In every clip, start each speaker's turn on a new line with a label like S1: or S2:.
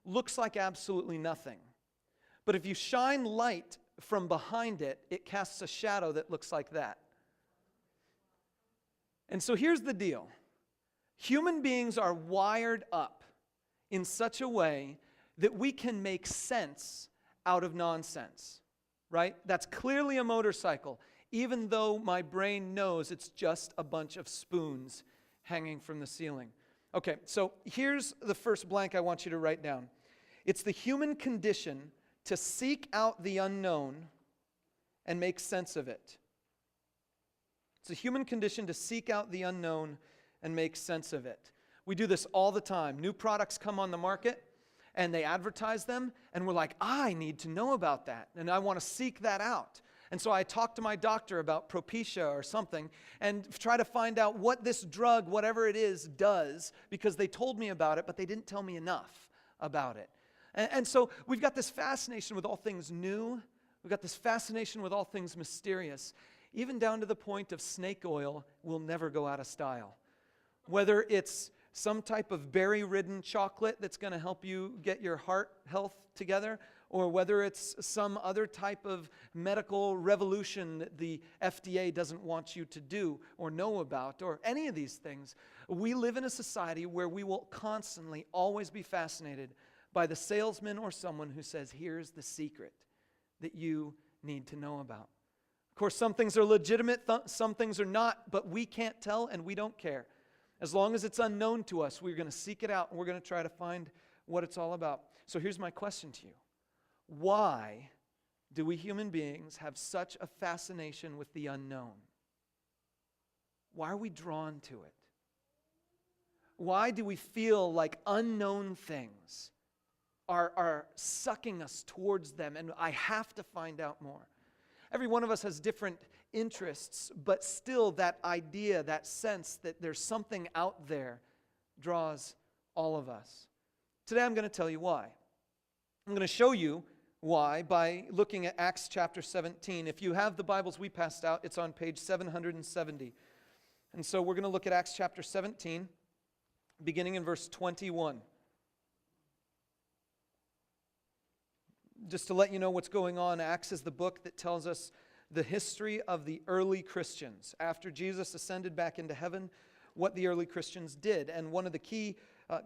S1: looks like absolutely nothing. But if you shine light from behind it, it casts a shadow that looks like that. And so here's the deal. Human beings are wired up in such a way that we can make sense out of nonsense, right? That's clearly a motorcycle, even though my brain knows it's just a bunch of spoons hanging from the ceiling. Okay, so here's the first blank I want you to write down. It's the human condition to seek out the unknown and make sense of it. It's a human condition to seek out the unknown and make sense of it. We do this all the time. New products come on the market, and they advertise them, and we're like, I need to know about that, and I want to seek that out. And so I talk to my doctor about Propecia or something and try to find out what this drug, whatever it is, does, because they told me about it, but they didn't tell me enough about it. And so we've got this fascination with all things new. We've got this fascination with all things mysterious, even down to the point of snake oil will never go out of style. Whether it's some type of berry-ridden chocolate that's going to help you get your heart health together, or whether it's some other type of medical revolution that the FDA doesn't want you to do or know about, or any of these things, we live in a society where we will constantly always be fascinated by the salesman or someone who says, here's the secret that you need to know about. Of course, some things are legitimate, some things are not, but we can't tell and we don't care. As long as it's unknown to us, we're going to seek it out and we're going to try to find what it's all about. So here's my question to you. Why do we human beings have such a fascination with the unknown? Why are we drawn to it? Why do we feel like unknown things are sucking us towards them and I have to find out more? Every one of us has different interests, but still that idea, that sense that there's something out there draws all of us. Today I'm going to tell you why. I'm going to show you why by looking at Acts chapter 17. If you have the Bibles we passed out, it's on page 770. And so we're going to look at Acts chapter 17, beginning in verse 21. Just to let you know what's going on, Acts is the book that tells us the history of the early Christians. After Jesus ascended back into heaven, what the early Christians did. And one of the key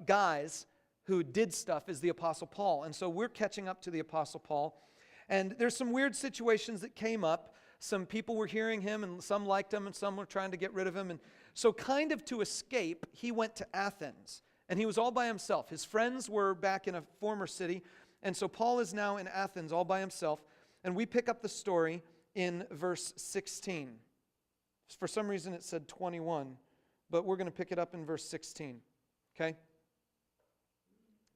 S1: guys who did stuff is the Apostle Paul. And so we're catching up to the Apostle Paul. And there's some weird situations that came up. Some people were hearing him, and some liked him, and some were trying to get rid of him. And so kind of to escape, he went to Athens. And he was all by himself. His friends were back in a former city. And so Paul is now in Athens all by himself. And we pick up the story in verse 16. For some reason it said 21, but we're going to pick it up in verse 16. Okay?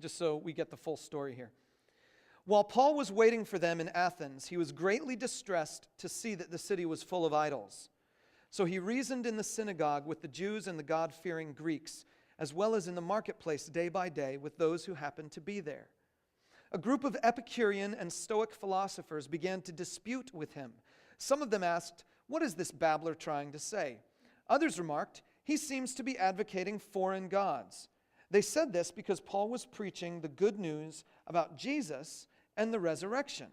S1: Just so we get the full story here. While Paul was waiting for them in Athens, he was greatly distressed to see that the city was full of idols. So he reasoned in the synagogue with the Jews and the God-fearing Greeks, as well as in the marketplace day by day with those who happened to be there. A group of Epicurean and Stoic philosophers began to dispute with him. Some of them asked, "What is this babbler trying to say?" Others remarked, "He seems to be advocating foreign gods." They said this because Paul was preaching the good news about Jesus and the resurrection.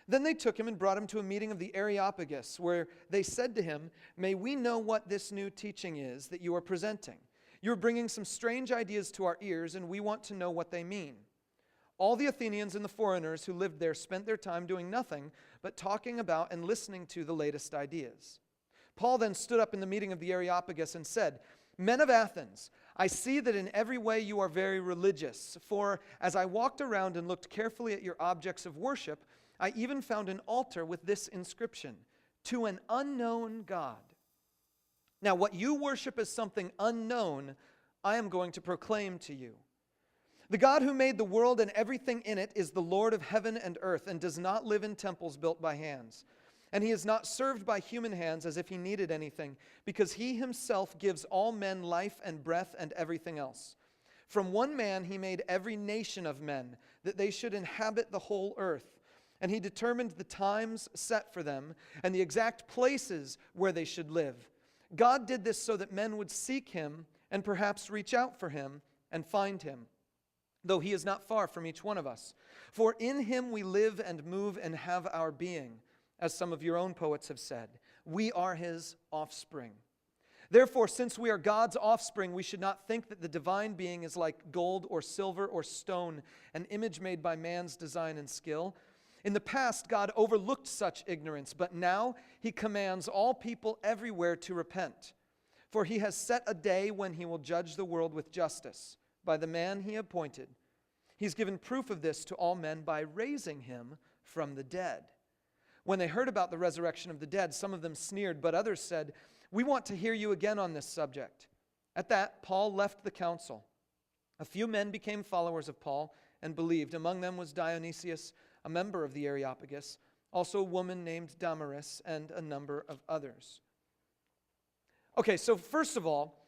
S1: Then they took him and brought him to a meeting of the Areopagus, where they said to him, "May we know what this new teaching is that you are presenting? You are bringing some strange ideas to our ears, and we want to know what they mean." All the Athenians and the foreigners who lived there spent their time doing nothing but talking about and listening to the latest ideas. Paul then stood up in the meeting of the Areopagus and said, "Men of Athens, I see that in every way you are very religious. For as I walked around and looked carefully at your objects of worship, I even found an altar with this inscription, 'To an unknown God.' Now what you worship as something unknown, I am going to proclaim to you. The God who made the world and everything in it is the Lord of heaven and earth and does not live in temples built by hands. And he is not served by human hands as if he needed anything, because he himself gives all men life and breath and everything else. From one man he made every nation of men, that they should inhabit the whole earth. And he determined the times set for them and the exact places where they should live. God did this so that men would seek him and perhaps reach out for him and find him. though he is not far from each one of us. For in him we live and move and have our being, as some of your own poets have said. We are his offspring. Therefore, since we are God's offspring, we should not think that the divine being is like gold or silver or stone, an image made by man's design and skill. In the past, God overlooked such ignorance, but now he commands all people everywhere to repent. For he has set a day when he will judge the world with justice by the man he appointed. He's given proof of this to all men by raising him from the dead. When they heard about the resurrection of the dead, some of them sneered, but others said, "We want to hear you again on this subject." At that, Paul left the council. A few men became followers of Paul and believed. Among them was Dionysius, a member of the Areopagus, also a woman named Damaris, and a number of others. Okay, so first of all,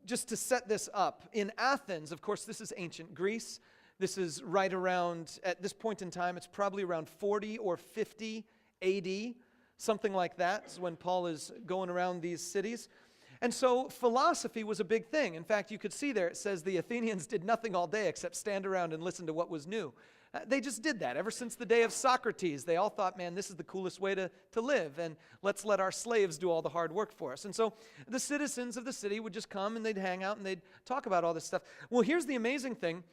S1: just to set this up, in Athens, of course, this is ancient Greece. This is right around, at this point in time, it's probably around 40 or 50 AD, something like that, is when Paul is going around these cities. And so philosophy was a big thing. In fact, you could see there, it says the Athenians did nothing all day except stand around and listen to what was new. They just did that. Ever since the day of Socrates, they all thought, man, this is the coolest way to live, and let's let our slaves do all the hard work for us. And so the citizens of the city would just come and they'd hang out and they'd talk about all this stuff. Well, here's the amazing thing.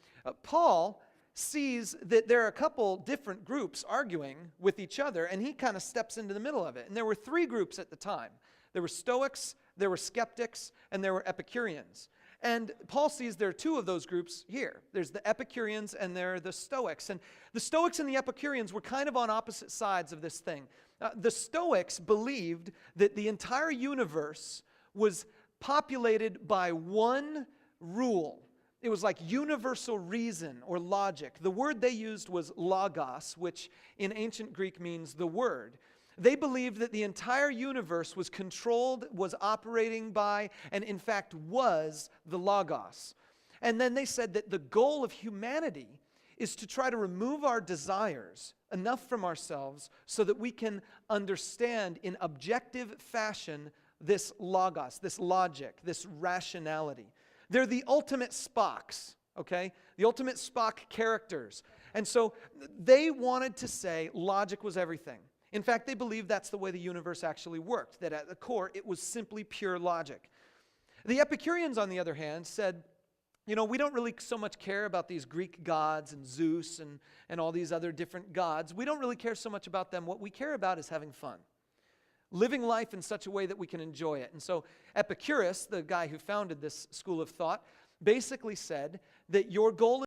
S1: Paul sees that there are a couple different groups arguing with each other, and he kind of steps into the middle of it. And there were three groups at the time. There were Stoics, there were skeptics, and there were Epicureans. And Paul sees there are two of those groups here. There's the Epicureans and there are the Stoics. And the Stoics and the Epicureans were kind of on opposite sides of this thing. The Stoics believed that the entire universe was populated by one rule. It was like universal reason or logic. The word they used was logos, which in ancient Greek means the word. They believed that the entire universe was controlled, was operating by, and in fact was the Logos. And then they said that the goal of humanity is to try to remove our desires enough from ourselves so that we can understand in objective fashion this Logos, this logic, this rationality. They're the ultimate Spocks, okay? The ultimate Spock characters. And so they wanted to say logic was everything. In fact, they believed that's the way the universe actually worked, that at the core, it was simply pure logic. The Epicureans, on the other hand, said, you know, we don't really so much care about these Greek gods and Zeus and all these other different gods. We don't really care so much about them. What we care about is having fun, living life in such a way that we can enjoy it. And so Epicurus, the guy who founded this school of thought, basically said that your goal